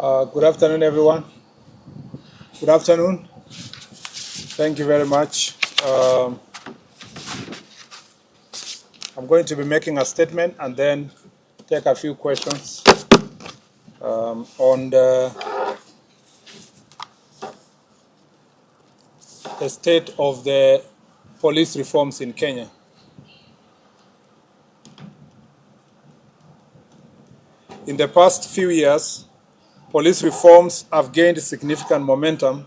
Good afternoon, everyone. Good afternoon. Thank you very much. I'm going to be making a statement and then take a few questions on the state of the police reforms in Kenya. In the past few years, police reforms have gained significant momentum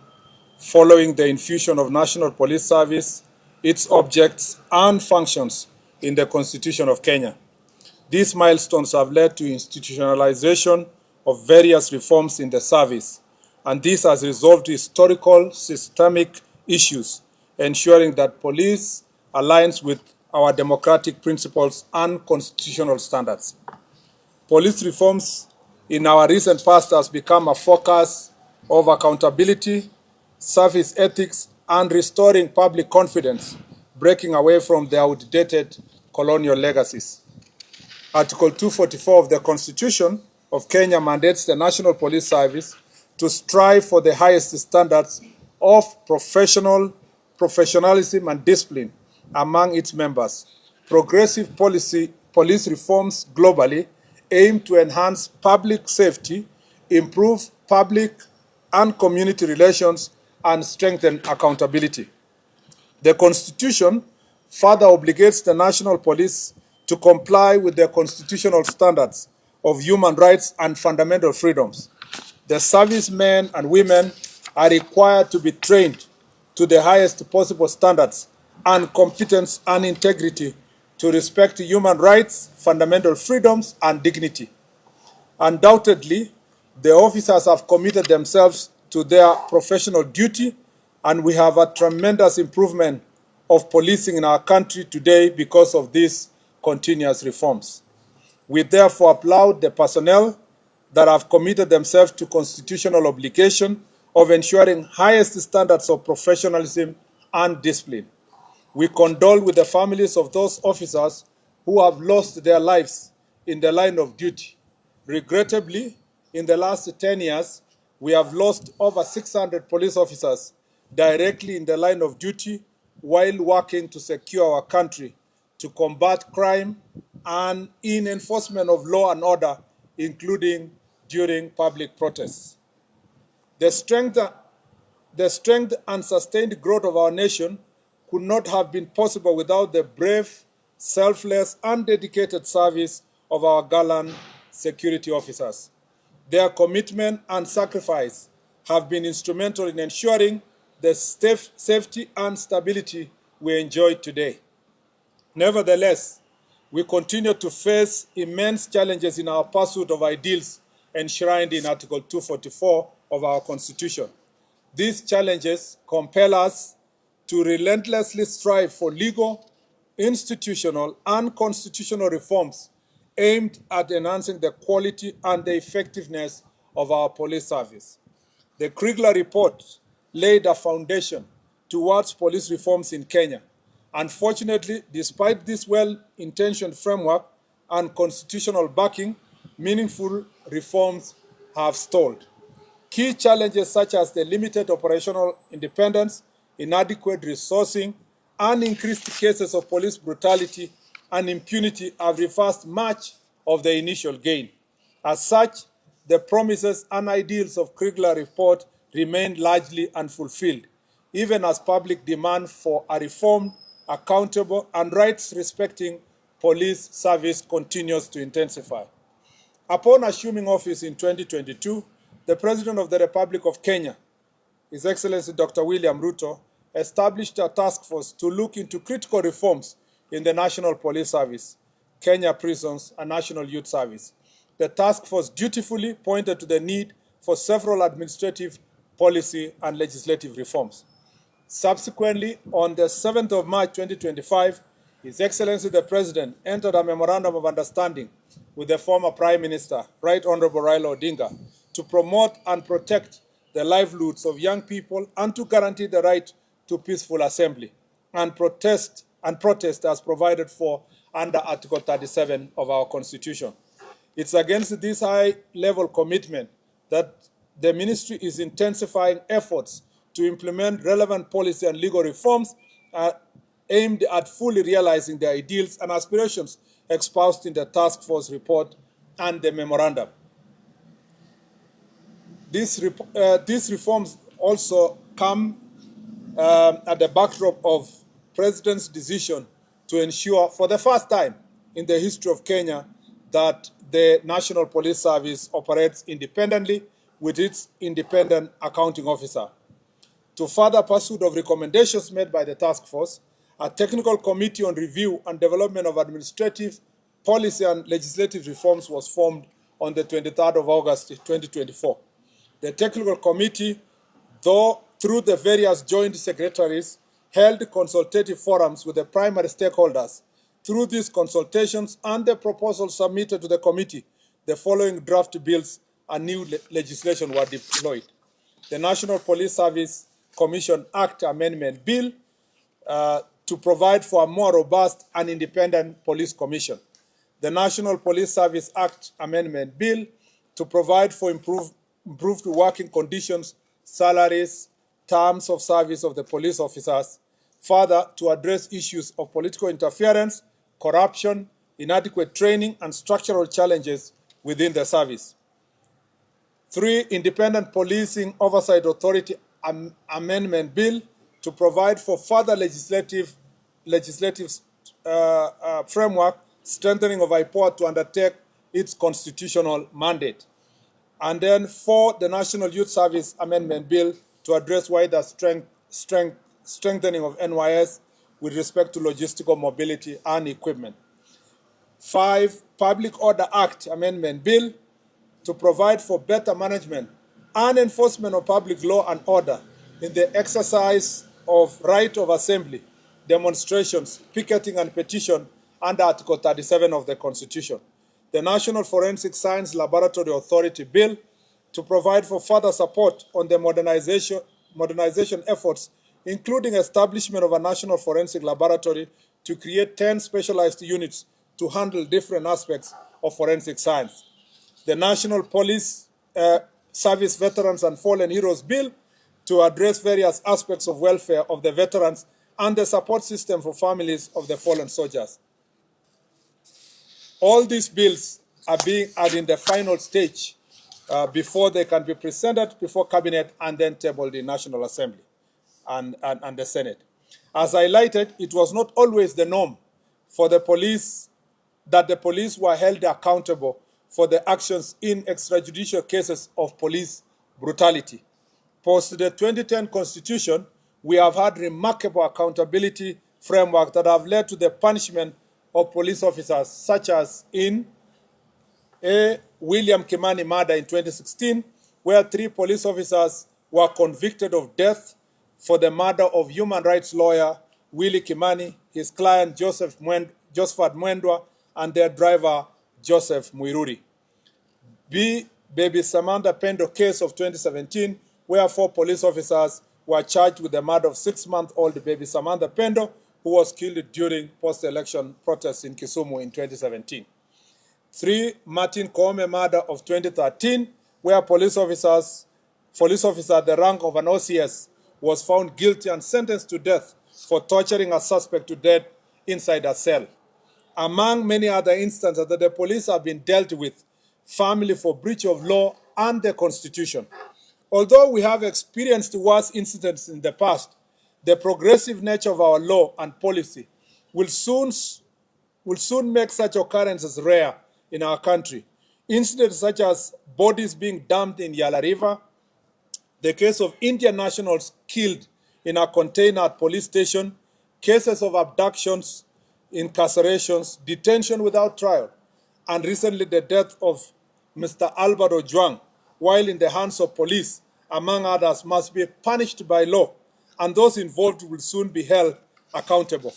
following the infusion of National Police Service, its objects and functions in the Constitution of Kenya. These milestones have led to institutionalization of various reforms in the service, and this has resolved historical systemic issues, ensuring that police aligns with our democratic principles and constitutional standards. Police reforms in our recent past has become a focus of accountability, service ethics, and restoring public confidence, breaking away from the outdated colonial legacies. Article 244 of the Constitution of Kenya mandates the National Police Service to strive for the highest standards of professionalism and discipline among its members. Progressive police reforms globally aim to enhance public safety, improve public and community relations, and strengthen accountability. The Constitution further obligates the National Police to comply with the constitutional standards of human rights and fundamental freedoms. The servicemen and women are required to be trained to the highest possible standards and competence and integrity to respect human rights, fundamental freedoms, and dignity. Undoubtedly, the officers have committed themselves to their professional duty, and we have a tremendous improvement of policing in our country today because of these continuous reforms. We therefore applaud the personnel that have committed themselves to constitutional obligation of ensuring highest standards of professionalism and discipline. We condole with the families of those officers who have lost their lives in the line of duty. Regrettably, in the last 10 years, we have lost over 600 police officers directly in the line of duty while working to secure our country, to combat crime, and in enforcement of law and order, including during public protests. The strength and sustained growth of our nation could not have been possible without the brave, selfless, and dedicated service of our gallant security officers. Their commitment and sacrifice have been instrumental in ensuring the safety and stability we enjoy today. Nevertheless, we continue to face immense challenges in our pursuit of ideals enshrined in Article 244 of our Constitution. These challenges compel us to relentlessly strive for legal, institutional, and constitutional reforms aimed at enhancing the quality and the effectiveness of our police service. The Kriegler report laid a foundation towards police reforms in Kenya. Unfortunately, despite this well-intentioned framework and constitutional backing, meaningful reforms have stalled. Key challenges such as the limited operational independence, inadequate resourcing, and increased cases of police brutality and impunity have reversed much of the initial gain. As such, the promises and ideals of Kriegler report remain largely unfulfilled, even as public demand for a reformed, accountable, and rights-respecting police service continues to intensify. Upon assuming office in 2022, the President of the Republic of Kenya, His Excellency Dr. William Ruto, established a task force to look into critical reforms in the National Police Service, Kenya Prisons, and National Youth Service. The task force dutifully pointed to the need for several administrative, policy, and legislative reforms. Subsequently, on the 7th of March 2025, His Excellency the President entered a memorandum of understanding with the former Prime Minister, Right Honorable Raila Odinga, to promote and protect the livelihoods of young people and to guarantee the right to peaceful assembly and protest as provided for under Article 37 of our Constitution. It's against this high-level commitment that the ministry is intensifying efforts to implement relevant policy and legal reforms aimed at fully realizing the ideals and aspirations espoused in the task force report and the memorandum. These reforms also come at the backdrop of President's decision to ensure, for the first time in the history of Kenya, that the National Police Service operates independently with its independent accounting officer. To further pursuit of recommendations made by the task force, a technical committee on review and development of administrative, policy and legislative reforms was formed on the 23rd of August 2024. The technical committee, through the various joint secretaries, held consultative forums with the primary stakeholders. Through these consultations and the proposals submitted to the committee, the following draft bills and new legislation were deployed. The National Police Service Commission Act Amendment Bill to provide for a more robust and independent police commission. The National Police Service Act Amendment Bill to provide for improved working conditions, salaries, terms of service of the police officers. Further, to address issues of political interference, corruption, inadequate training, and structural challenges within the service. 3, Independent Policing Oversight Authority Amendment Bill to provide for further legislative framework, strengthening of IPOA to undertake its constitutional mandate. And then 4, the National Youth Service Amendment Bill to address wider strengthening of NYS with respect to logistical mobility and equipment. 5, Public Order Act Amendment Bill to provide for better management and enforcement of public law and order in the exercise of right of assembly, demonstrations, picketing, and petition under Article 37 of the Constitution. The National Forensic Science Laboratory Authority Bill to provide for further support on the modernization efforts, including establishment of a National Forensic Laboratory to create 10 specialized units to handle different aspects of forensic science. The National Police Service Veterans and Fallen Heroes Bill to address various aspects of welfare of the veterans and the support system for families of the fallen soldiers. All these bills are in the final stage before they can be presented before Cabinet and then tabled in National Assembly and the Senate. As highlighted, it was not always the norm for the police that the police were held accountable for the actions in extrajudicial cases of police brutality. Post the 2010 Constitution, we have had remarkable accountability framework that have led to the punishment of police officers, such as in William Kimani murder in 2016, where 3 police officers were convicted of death for the murder of human rights lawyer Willie Kimani, his client Josephat Mwendwa, and their driver Joseph Muiruri. B, Baby Samantha Pendo case of 2017, where 4 police officers were charged with the murder of 6-month-old baby Samantha Pendo, who was killed during post-election protests in Kisumu in 2017. 3, Martin Koome murder of 2013, where police officer at the rank of an OCS was found guilty and sentenced to death for torturing a suspect to death inside a cell. Among many other instances that the police have been dealt with, family for breach of law and the Constitution. Although we have experienced worse incidents in the past, the progressive nature of our law and policy will soon make such occurrences rare in our country. Incidents such as bodies being dumped in Yala River, the case of Indian nationals killed in a container at police station, cases of abductions, incarcerations, detention without trial, and recently the death of Mr. Albert Ojwang, while in the hands of police, among others, must be punished by law, and those involved will soon be held accountable.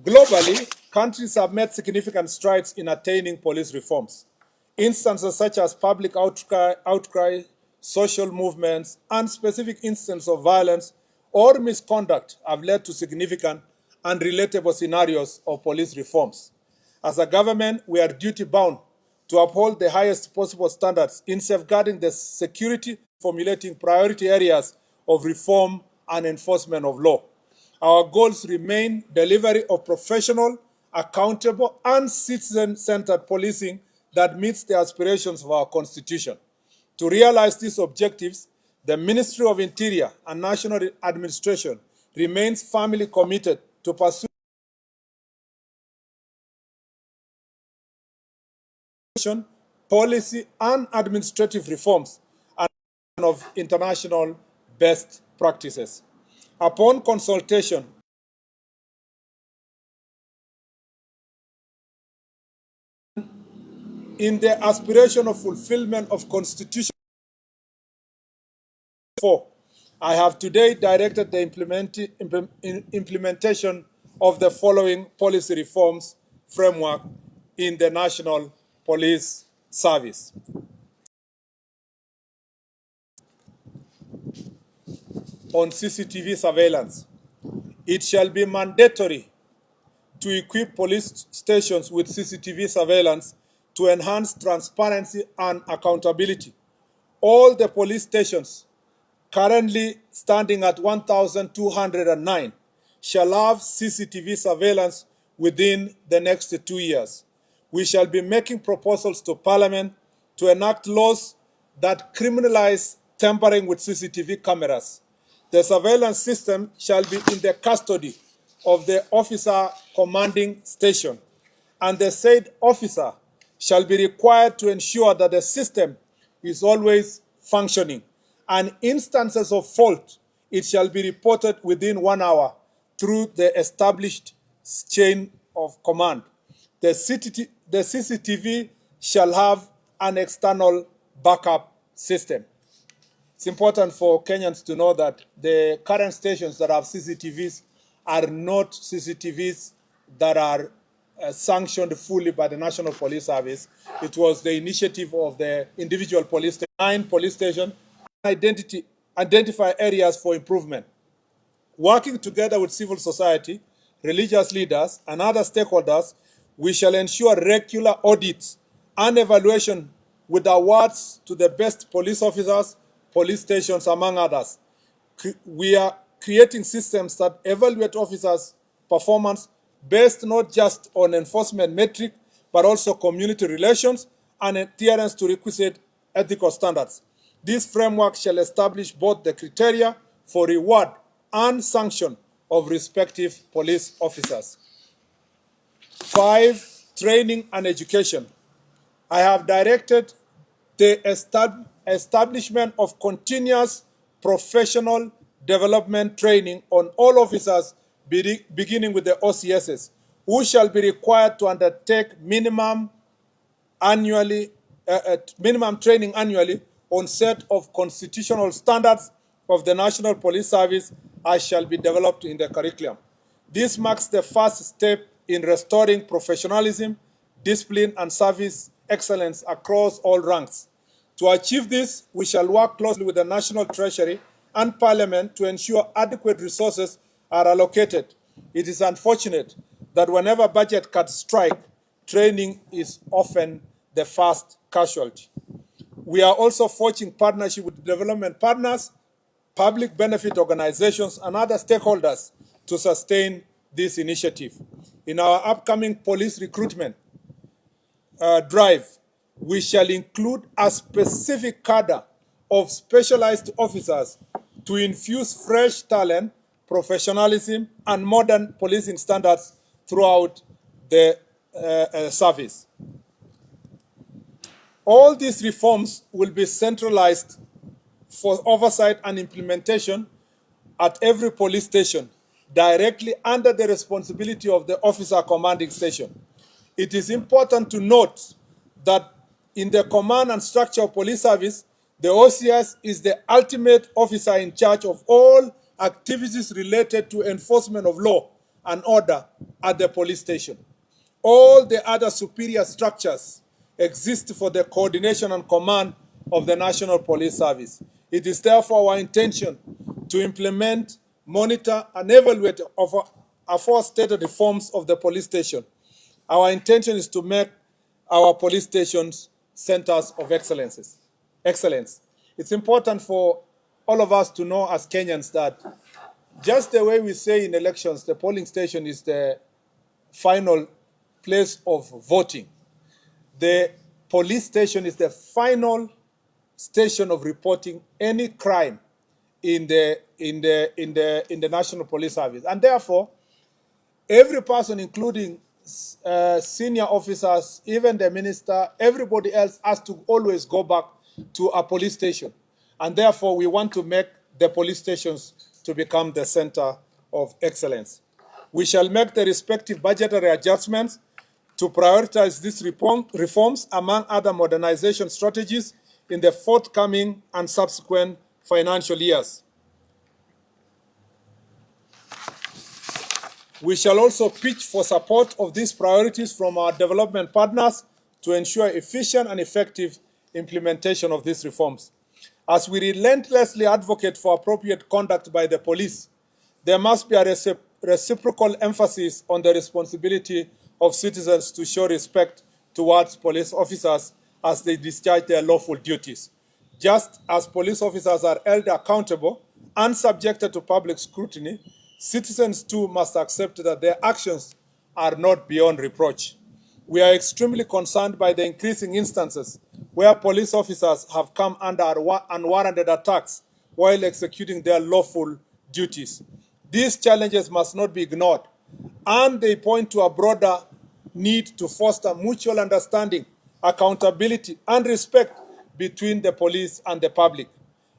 Globally, countries have made significant strides in attaining police reforms. Instances such as public outcry, social movements, and specific instances of violence or misconduct have led to significant and relatable scenarios of police reforms. As a government, we are duty-bound to uphold the highest possible standards in safeguarding the security, formulating priority areas of reform and enforcement of law. Our goals remain delivery of professional, accountable, and citizen-centered policing that meets the aspirations of our Constitution. To realize these objectives, the Ministry of Interior and National Administration remains firmly committed to pursue policy and administrative reforms and of international best practices. Upon consultation in the aspiration of fulfillment of Constitution 4, I have today directed the implementation of the following policy reforms framework in the National Police Service. On CCTV surveillance, it shall be mandatory to equip police stations with CCTV surveillance to enhance transparency and accountability. All the police stations currently standing at 1,209 shall have CCTV surveillance within the next 2 years. We shall be making proposals to Parliament to enact laws that criminalize tampering with CCTV cameras. The surveillance system shall be in the custody of the officer commanding station, and the said officer shall be required to ensure that the system is always functioning, and instances of fault, it shall be reported within 1 hour through the established chain of command. The CCTV shall have an external backup system. It's important for Kenyans to know that the current stations that have CCTVs are not CCTVs that are sanctioned fully by the National Police Service. It was the initiative of the individual police station, 9 police stations, identify areas for improvement. Working together with civil society, religious leaders, and other stakeholders, we shall ensure regular audits and evaluation with awards to the best police officers, police stations, among others. We are creating systems that evaluate officers' performance based not just on enforcement metric, but also community relations and adherence to requisite ethical standards. This framework shall establish both the criteria for reward and sanction of respective police officers. 5, training and education. I have directed the establishment of continuous professional development training on all officers, beginning with the OCSs, who shall be required to undertake minimum training annually on set of constitutional standards of the National Police Service, as shall be developed in the curriculum. This marks the first step in restoring professionalism, discipline, and service excellence across all ranks. To achieve this, we shall work closely with the National Treasury and Parliament to ensure adequate resources are allocated. It is unfortunate that whenever budget cuts strike, training is often the first casualty. We are also forging partnership with development partners, public benefit organizations, and other stakeholders to sustain this initiative. In our upcoming police recruitment drive, we shall include a specific cadre of specialized officers to infuse fresh talent, professionalism, and modern policing standards throughout the service. All these reforms will be centralized for oversight and implementation at every police station, directly under the responsibility of the officer commanding station. It is important to note that in the command and structure of police service, the OCS is the ultimate officer in charge of all activities related to enforcement of law and order at the police station. All the other superior structures exist for the coordination and command of the National Police Service. It is therefore our intention to implement, monitor, and evaluate aforestated reforms of the police station. Our intention is to make our police stations centers of excellence. It's important for all of us to know as Kenyans that just the way we say in elections, the polling station is the final place of voting. The police station is the final station of reporting any crime in the National Police Service, and therefore, every person, including senior officers, even the minister, everybody else has to always go back to a police station, and therefore, we want to make the police stations to become the center of excellence. We shall make the respective budgetary adjustments to prioritize these reforms among other modernization strategies in the forthcoming and subsequent financial years. We shall also pitch for support of these priorities from our development partners to ensure efficient and effective implementation of these reforms. As we relentlessly advocate for appropriate conduct by the police, there must be a reciprocal emphasis on the responsibility of citizens to show respect towards police officers as they discharge their lawful duties. Just as police officers are held accountable and subjected to public scrutiny, citizens too must accept that their actions are not beyond reproach. We are extremely concerned by the increasing instances where police officers have come under unwarranted attacks while executing their lawful duties. These challenges must not be ignored, and they point to a broader need to foster mutual understanding, accountability, and respect between the police and the public.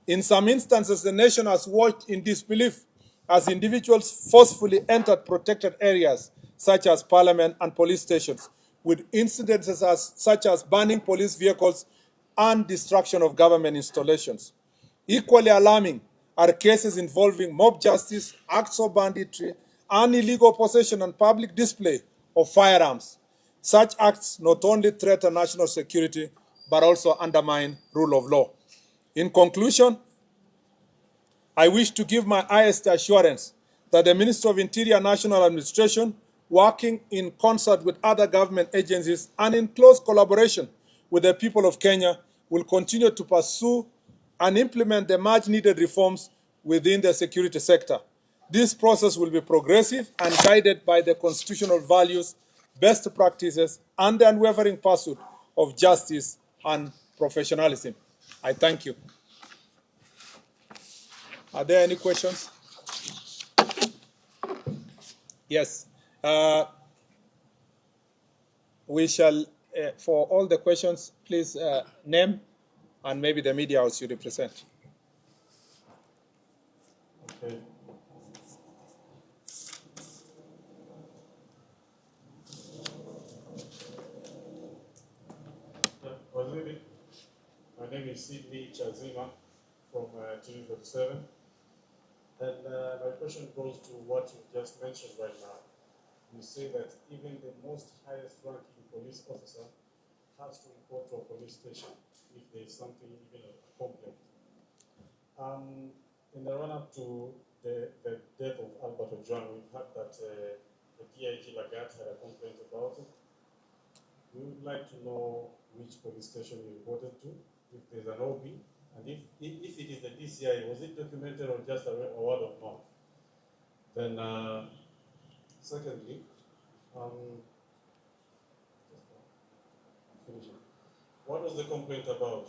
In some instances, the nation has watched in disbelief as individuals forcefully entered protected areas such as parliament and police stations, with incidences such as burning police vehicles and destruction of government installations. Equally alarming are cases involving mob justice, acts of banditry, and illegal possession and public display of firearms. Such acts not only threaten national security, but also undermine rule of law. In conclusion, I wish to give my highest assurance that the Ministry of Interior National Administration, working in concert with other government agencies and in close collaboration with the people of Kenya, will continue to pursue and implement the much-needed reforms within the security sector. This process will be progressive and guided by the constitutional values, best practices, and the unwavering pursuit of justice and professionalism. I thank you. Are there any questions? Yes. We shall, for all the questions, please name and maybe the media house you represent. Okay. My name is Sidney Chazima from TV47. And my question goes to what you just mentioned right now. You say that even the most highest ranking police officer has to report to a police station if there is something, even a complaint. In the run-up to the death of Albert Ojwang, we've heard that the DIG Lagat had a complaint about it. We would like to know which police station you reported to, if there's an OB, and if it is the DCI, was it documented or just a word of mouth? Then, secondly, what was the complaint about?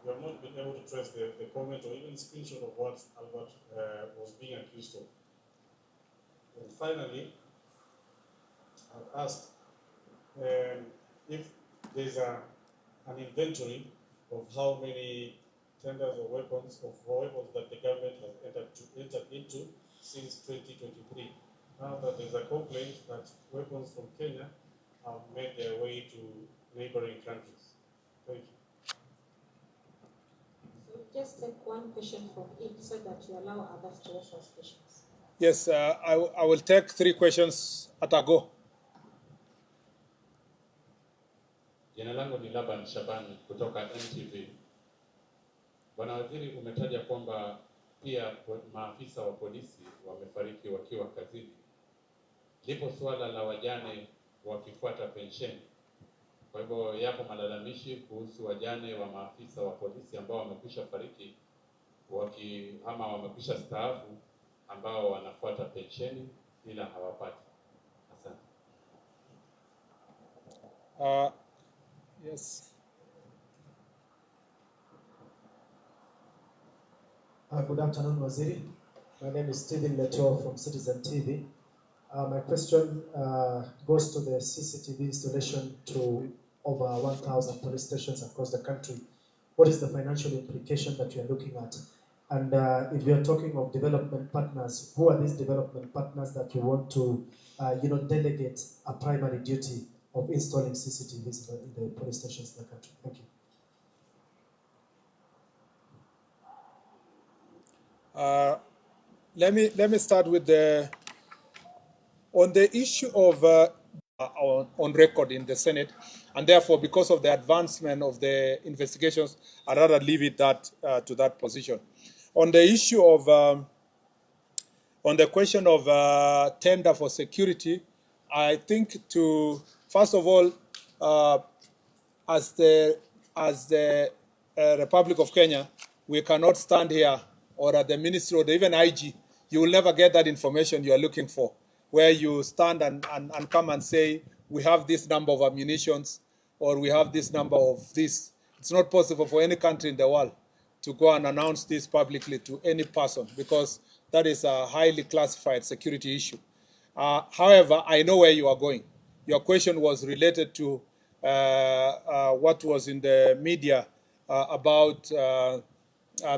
We have not been able to trace the comment or even screenshot of what Albert was being accused of. And finally, I've asked if there's an inventory of how many tenders or weapons that the government has entered into since 2023. Now that there's a complaint that weapons from Kenya have made their way to neighboring countries. Thank you. So just take one question from each so that you allow others to ask us questions. Yes, I will take 3 questions at a go. Jina langu ni Laban Shabani kutoka NTV. Bwana Waziri, umetaja kwamba pia maafisa wa polisi wamefariki wakiwa kazini. Lipo suala la wajane wakifuata pensheni. Kwa hivyo yapo malalamishi kuhusu wajane wa maafisa wa polisi ambao wamekwisha fariki ama wamekwisha staafu ambao wanafuata pensheni ila hawapati. Asante. Yes. Good afternoon, Waziri. My name is Stephen Leto from Citizen TV. My question goes to the CCTV installation to over 1,000 police stations across the country. What is the financial implication that you are looking at? And if you are talking of development partners, who are these development partners that you want to, delegate a primary duty of installing CCTVs in the police stations in the country? Thank you. Let me start with on the issue of on record in the Senate, and therefore, because of the advancement of the investigations, I'd rather leave it to that position. On the issue of on the question of tender for security, I think first of all, as the Republic of Kenya, we cannot stand here or at the ministry or even IG. You will never get that information you are looking for, where you stand and come and say, we have this number of ammunitions or we have this number of this. It's not possible for any country in the world to go and announce this publicly to any person, because that is a highly classified security issue. However, I know where you are going. Your question was related to what was in the media about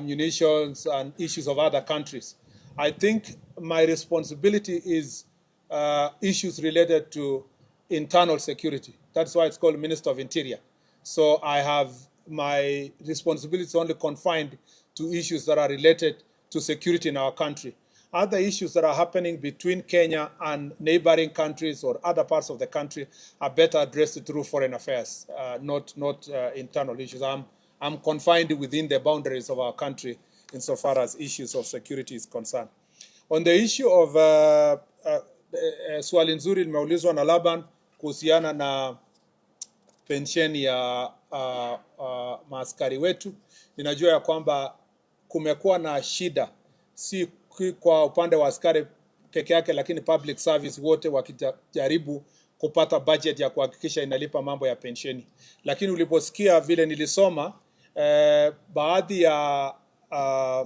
munitions and issues of other countries. I think my responsibility is issues related to internal security. That's why it's called Minister of Interior. So I have my responsibilities only confined to issues that are related to security in our country. Other issues that are happening between Kenya and neighboring countries or other parts of the country are better addressed through foreign affairs, not internal issues. I'm confined within the boundaries of our country insofar as issues of security is concerned. On the issue of swali nzuri limeulizwa na Laban kuhusiana na pensheni ya maaskari wetu. Ninajua ya kwamba kumekuwa na shida, si kwa upande wa askari peke yake, lakini public service wote wakijaribu kupata budget ya kuhakikisha inalipa mambo ya pensheni. Lakini uliposikia vile nilisoma baadhi ya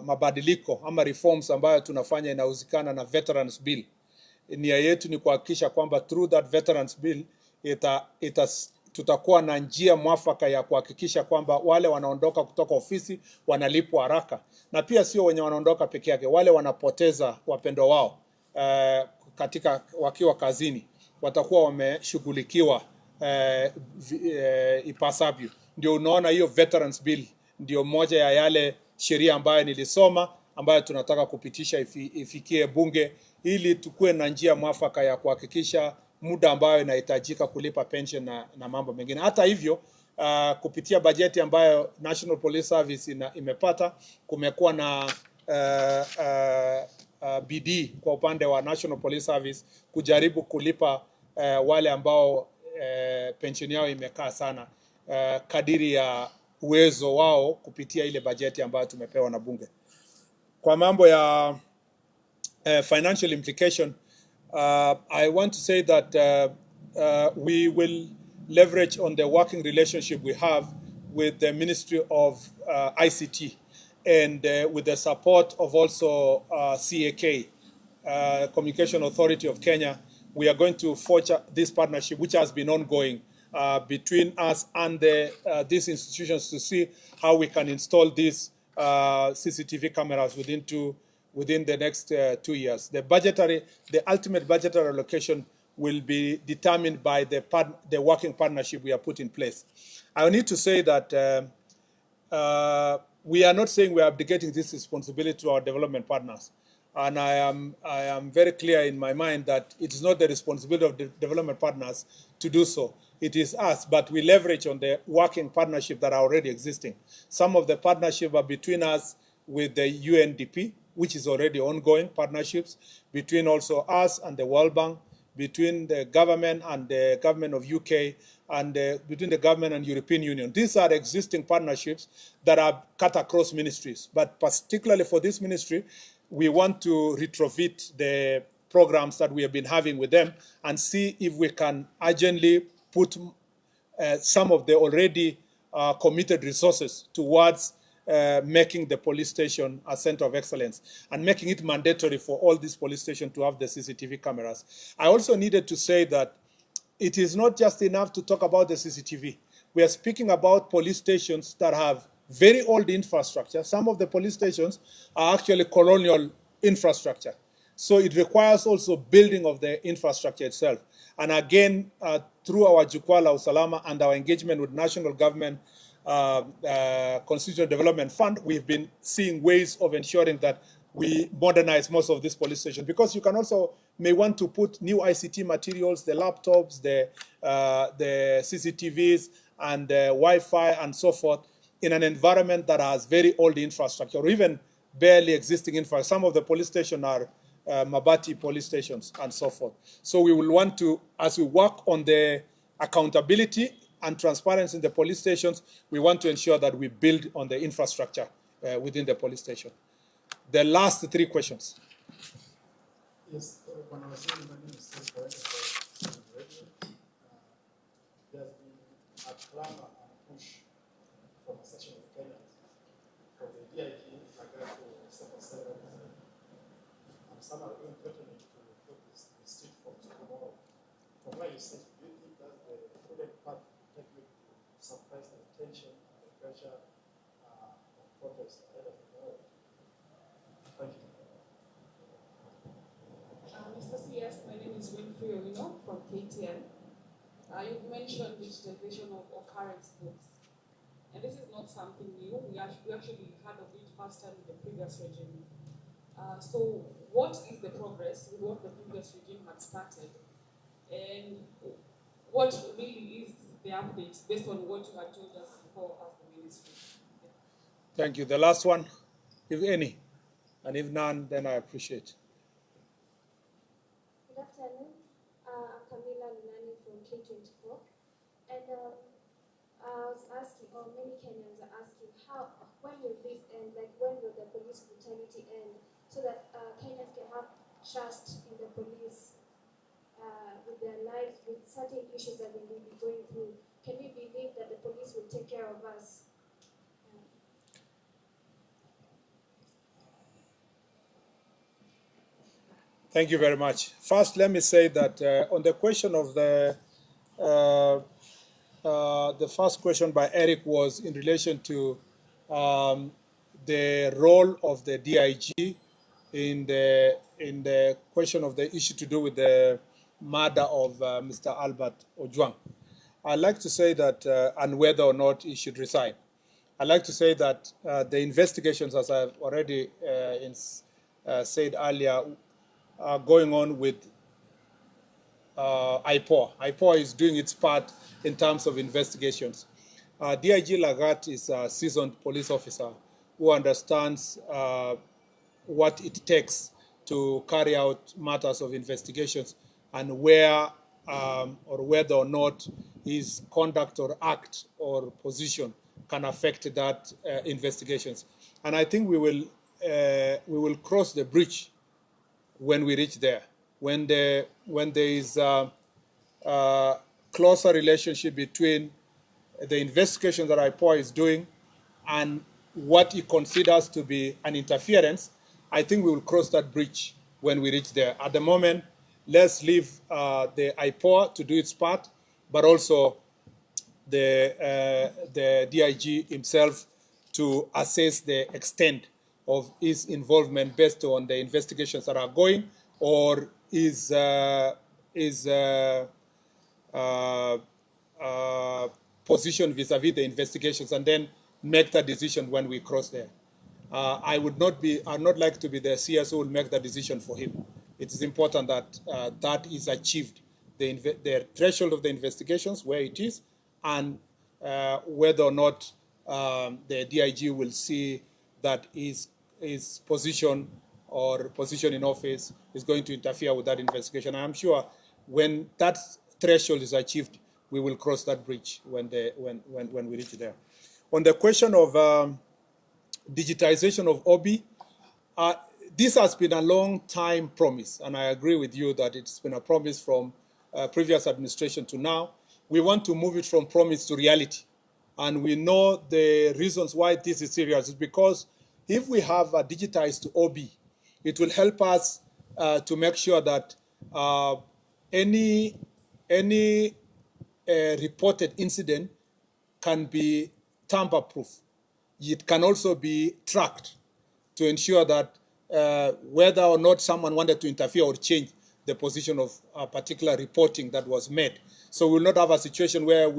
mabadiliko ama reforms ambayo tunafanya inahusikana na Veterans Bill, nia yetu ni kuhakikisha kwamba through that Veterans Bill tutakuwa na njia mwafaka ya kuhakikisha kwamba wale wanaondoka kutoka ofisi wanalipwa haraka, na pia sio wenye wanaondoka peke yake, wale wanapoteza wapendo wao wakiwa kazini watakuwa wameshughulikiwa ipasavyo. Ndio unaona hiyo Veterans Bill ndio moja ya yale sheria ambayo nilisoma ambayo tunataka kupitisha ifikie bunge, ili tukue na njia mwafaka ya kuhakikisha muda ambayo inahitajika kulipa pension na mambo mengine. Hata hivyo, kupitia bajeti ambayo National Police Service imepata, kumekuwa na bidii kwa upande wa National Police Service kujaribu kulipa wale ambao pension yao imekaa sana kadiri ya uwezo wao kupitia ile bajeti ambayo tumepewa na bunge. Kwa mambo ya financial implication, I want to say that we will leverage on the working relationship we have with the Ministry of ICT and with the support of also CAK, Communication Authority of Kenya. We are going to forge this partnership, which has been ongoing between us and these institutions, to see how we can install these CCTV cameras within the next 2 years. The ultimate budgetary allocation will be determined by the working partnership we have put in place. I need to say that we are not saying we are abdicating this responsibility to our development partners. And I am very clear in my mind that it is not the responsibility of the development partners to do so. It is us, but we leverage on the working partnership that are already existing. Some of the partnership are between us with the UNDP, which is already ongoing partnerships, between also us and the World Bank, between the government and the government of UK, and between the government and European Union. These are existing partnerships that are cut across ministries. But particularly for this ministry, we want to retrofit the programs that we have been having with them and see if we can urgently put some of the already committed resources towards making the police station a center of excellence and making it mandatory for all these police stations to have the CCTV cameras. I also needed to say that it is not just enough to talk about the CCTV. We are speaking about police stations that have very old infrastructure. Some of the police stations are actually colonial infrastructure. So it requires also building of the infrastructure itself. And again, through our Jukwaa la Usalama and our engagement with national government Constitutional Development Fund, we've been seeing ways of ensuring that we modernize most of these police stations, because you can also may want to put new ICT materials, the laptops, the CCTVs, and the Wi-Fi and so forth in an environment that has very old infrastructure or even barely existing infrastructure. Some of the police stations are Mabati police stations and so forth. So we will want to, as we work on the accountability and transparency in the police stations, we want to ensure that we build on the infrastructure within the police station. The last three questions. Yes, when I was saying my name is Steve Radio, there's been a clamor and push from a section of Kenyans for the DIG Lagat to step aside, and some are even threatening to put the street for tomorrow. From where you sit, do you think that's the prudent path to take you to suppress the tension and the pressure of protest ahead of tomorrow? Thank you. Mr. CS, my name is Winfrey Owino from KTN. You've mentioned digitization of current books. And this is not something new. We actually had of it first time in the previous regime. So what is the progress with what the previous regime had started? And what really is the update based on what you had told us before as the ministry? Thank you. The last one, if any, and if none, then I appreciate. Good afternoon. I'm Camila Lunani from K24. And I was asking, or many Kenyans are asking, when will this end? Like, when will the police brutality end? So that Kenyans can have trust in the police with their lives, with certain issues that they may be going through. Can we believe that the police will take care of us? Thank you very much. First, let me say that on the question of the first question by Eric was in relation to the role of the DIG in the question of the issue to do with the murder of Mr. Albert Ojwang. I'd like to say that, and whether or not he should resign. I'd like to say that the investigations, as I've already said earlier, are going on with IPOA. IPOA is doing its part in terms of investigations. DIG Lagat is a seasoned police officer who understands what it takes to carry out matters of investigations and where or whether or not his conduct or act or position can affect that investigations. And I think we will cross the bridge when we reach there, when there is a closer relationship between the investigation that IPOA is doing and what he considers to be an interference, I think we will cross that bridge when we reach there. At the moment, let's leave the IPOA to do its part, but also the DIG himself to assess the extent of his involvement based on the investigations that are going, or his position vis-a-vis the investigations, and then make that decision when we cross there. I would not like to be the CS who will make that decision for him. It is important that that is achieved, the threshold of the investigations, where it is, and whether or not the DIG will see that his position or position in office is going to interfere with that investigation. I'm sure when that threshold is achieved, we will cross that bridge when we reach there. On the question of digitization of OB, this has been a long time promise, and I agree with you that it's been a promise from previous administration to now. We want to move it from promise to reality. And we know the reasons why this is serious is because if we have a digitized OB, it will help us to make sure that any reported incident can be tamper-proof. It can also be tracked to ensure that whether or not someone wanted to interfere or change the position of a particular reporting that was made. So we will not have a situation where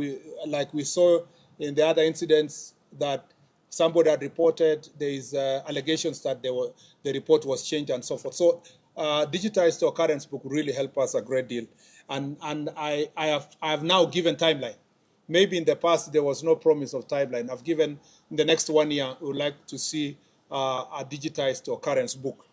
like we saw in the other incidents, that somebody had reported, there is allegations that the report was changed and so forth. So digitized occurrence book really help us a great deal. And I have now given timeline. Maybe in the past there was no promise of timeline. I've given in the next 1 year, we would like to see a digitized occurrence book.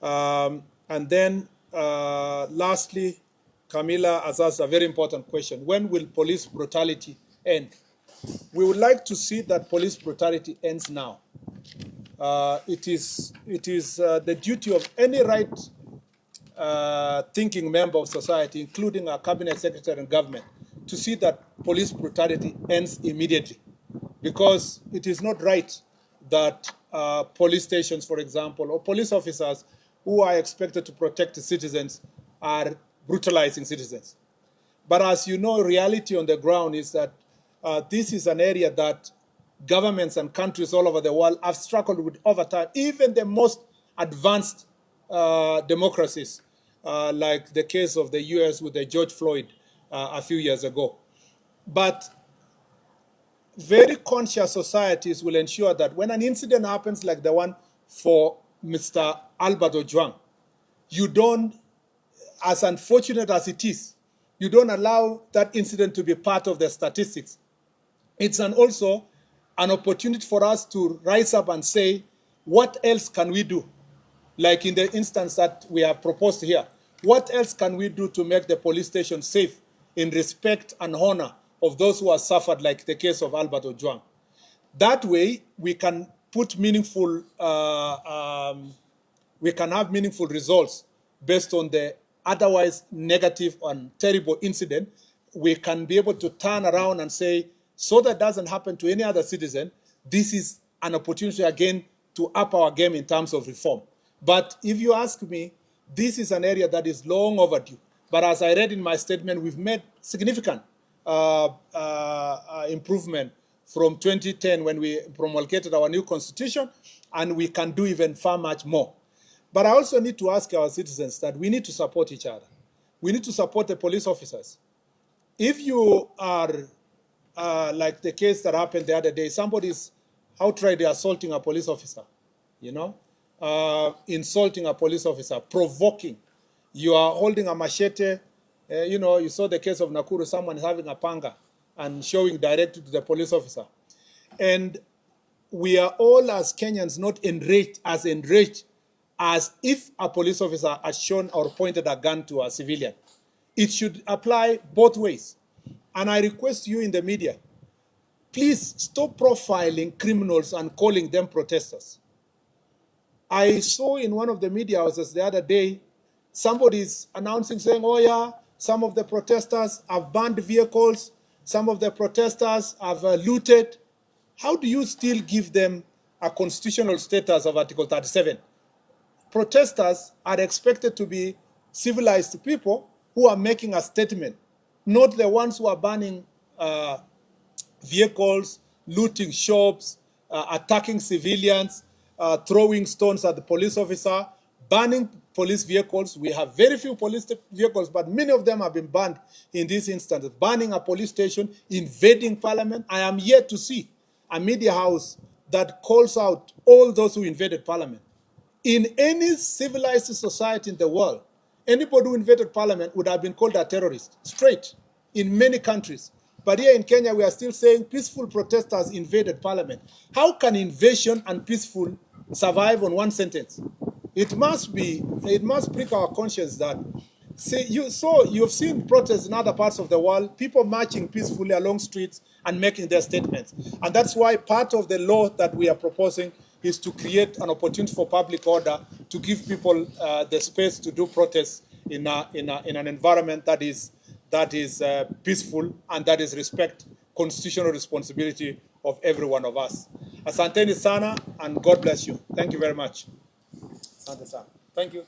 And then lastly, Camilla has asked a very important question. When will police brutality end? We would like to see that police brutality ends now. It is the duty of any right-thinking member of society, including our cabinet secretary and government, to see that police brutality ends immediately. Because it is not right that police stations, for example, or police officers who are expected to protect the citizens are brutalizing citizens. But as you know, reality on the ground is that this is an area that governments and countries all over the world have struggled with over time. Even the most advanced democracies, like the case of the US with the George Floyd a few years ago. But very conscious societies will ensure that when an incident happens like the one for Mr. Albert Ojwang, you don't, as unfortunate as it is, you don't allow that incident to be part of the statistics. It's also an opportunity for us to rise up and say, what else can we do? Like in the instance that we have proposed here, what else can we do to make the police station safe in respect and honor of those who have suffered, like the case of Albert Ojwang? That way, we can put meaningful, we can have meaningful results based on the otherwise negative and terrible incident. We can be able to turn around and say, so that doesn't happen to any other citizen, this is an opportunity again to up our game in terms of reform. But if you ask me, this is an area that is long overdue. But as I read in my statement, we've made significant improvement from 2010 when we promulgated our new constitution, and we can do even far much more. But I also need to ask our citizens that we need to support each other. We need to support the police officers. If you are like the case that happened the other day, somebody's outright assaulting a police officer, you know, insulting a police officer, provoking. You are holding a machete. You know, you saw the case of Nakuru, someone having a panga and showing directly to the police officer. And we are all as Kenyans not enraged as if a police officer had shown or pointed a gun to a civilian. It should apply both ways. And I request you in the media, please stop profiling criminals and calling them protesters. I saw in one of the media houses the other day, somebody's announcing, saying, oh yeah, some of the protesters have burned vehicles, some of the protesters have looted. How do you still give them a constitutional status of Article 37? Protesters are expected to be civilized people who are making a statement, not the ones who are burning vehicles, looting shops, attacking civilians, throwing stones at the police officer, burning police vehicles. We have very few police vehicles, but many of them have been burned in this instance. Burning a police station, invading parliament. I am yet to see a media house that calls out all those who invaded parliament. In any civilized society in the world, anybody who invaded parliament would have been called a terrorist, straight, in many countries. But here in Kenya, we are still saying peaceful protesters invaded parliament. How can invasion and peaceful survive on one sentence? It must prick our conscience that See, you've seen protests in other parts of the world, people marching peacefully along streets and making their statements. And that's why part of the law that we are proposing is to create an opportunity for public order to give people the space to do protests in an environment that is peaceful and that is respect constitutional responsibility of every one of us. Asanteni sana, and God bless you. Thank you very much. Asante sana. Thank you.